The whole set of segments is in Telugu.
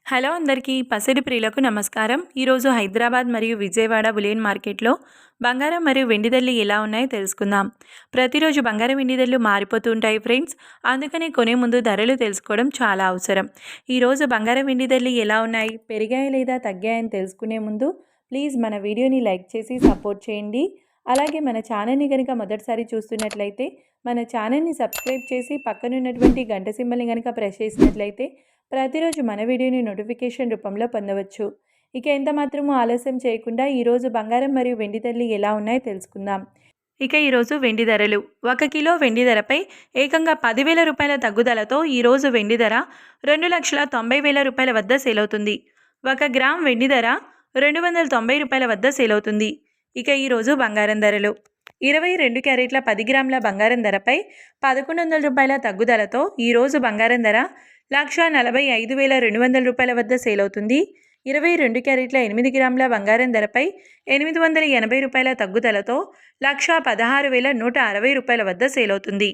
హలో అందరికీ పసిడి ప్రియులకు నమస్కారం. ఈరోజు హైదరాబాద్ మరియు విజయవాడ బులియన్ మార్కెట్లో బంగారం మరియు వెండి ధరలు ఎలా ఉన్నాయో తెలుసుకుందాం. ప్రతిరోజు బంగారం వెండి ధరలు మారిపోతూ ఉంటాయి ఫ్రెండ్స్. అందుకని కొనే ముందు ధరలు తెలుసుకోవడం చాలా అవసరం. ఈరోజు బంగారం వెండి ధరలు ఎలా ఉన్నాయి, పెరిగాయి లేదా తగ్గాయని తెలుసుకునే ముందు ప్లీజ్ మన వీడియోని లైక్ చేసి సపోర్ట్ చేయండి. అలాగే మన ఛానల్ని కనుక మొదటిసారి చూస్తున్నట్లయితే మన ఛానల్ని సబ్స్క్రైబ్ చేసి పక్కనున్నటువంటి గంట సింబల్ని కనుక ప్రెస్ చేసినట్లయితే ప్రతిరోజు మన వీడియోని నోటిఫికేషన్ రూపంలో పొందవచ్చు. ఇక ఎంత మాత్రమూ ఆలస్యం చేయకుండా ఈరోజు బంగారం మరియు వెండి ధరలు ఎలా ఉన్నాయో తెలుసుకుందాం. ఇక ఈరోజు వెండి ధరలు. 1 కిలో వెండి ధరపై ఏకంగా 10,000 రూపాయల తగ్గుదలతో ఈరోజు వెండి ధర 2,90,000 రూపాయల వద్ద సేల్ అవుతుంది. 1 గ్రామ్ వెండి ధర 290 రూపాయల వద్ద సేల్ అవుతుంది. ఇక ఈరోజు బంగారం ధరలు. 22 క్యారెట్ల 10 గ్రాముల బంగారం ధరపై 1,100 రూపాయల తగ్గుదలతో ఈరోజు బంగారం ధర 1,45,200 రూపాయల వద్ద సేల్ అవుతుంది. 22 క్యారెట్ల 8 గ్రాముల బంగారం ధరపై 880 రూపాయల తగ్గుదలతో 1,16,160 రూపాయల వద్ద సేల్ అవుతుంది.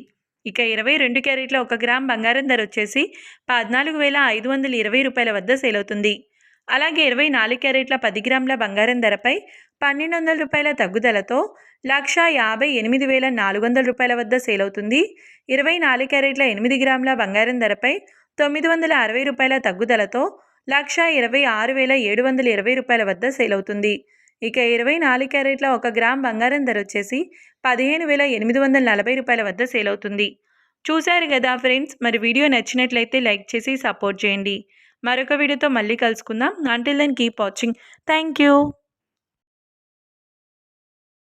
ఇక 22 క్యారెట్ల 1 గ్రామ్ బంగారం ధర వచ్చేసి 14,520 రూపాయల వద్ద సేల్ అవుతుంది. అలాగే 24 క్యారెట్ల 10 గ్రాముల బంగారం ధరపై 1,200 రూపాయల తగ్గుదలతో 1,58,400 రూపాయల వద్ద సేల్ అవుతుంది. 24 క్యారెట్ల 8 గ్రాముల బంగారం ధరపై 960 రూపాయల తగ్గుదలతో 1,26,720 రూపాయల వద్ద సేల్ అవుతుంది. ఇక 24 క్యారెట్ల 1 గ్రామ్ బంగారం ధర వచ్చేసి 15,840 రూపాయల వద్ద సేల్ అవుతుంది. చూశారు కదా ఫ్రెండ్స్, మరి వీడియో నచ్చినట్లయితే లైక్ చేసి సపోర్ట్ చేయండి. మరొక వీడియోతో మళ్ళీ కలుసుకుందాం. Until then keep watching. Thank you.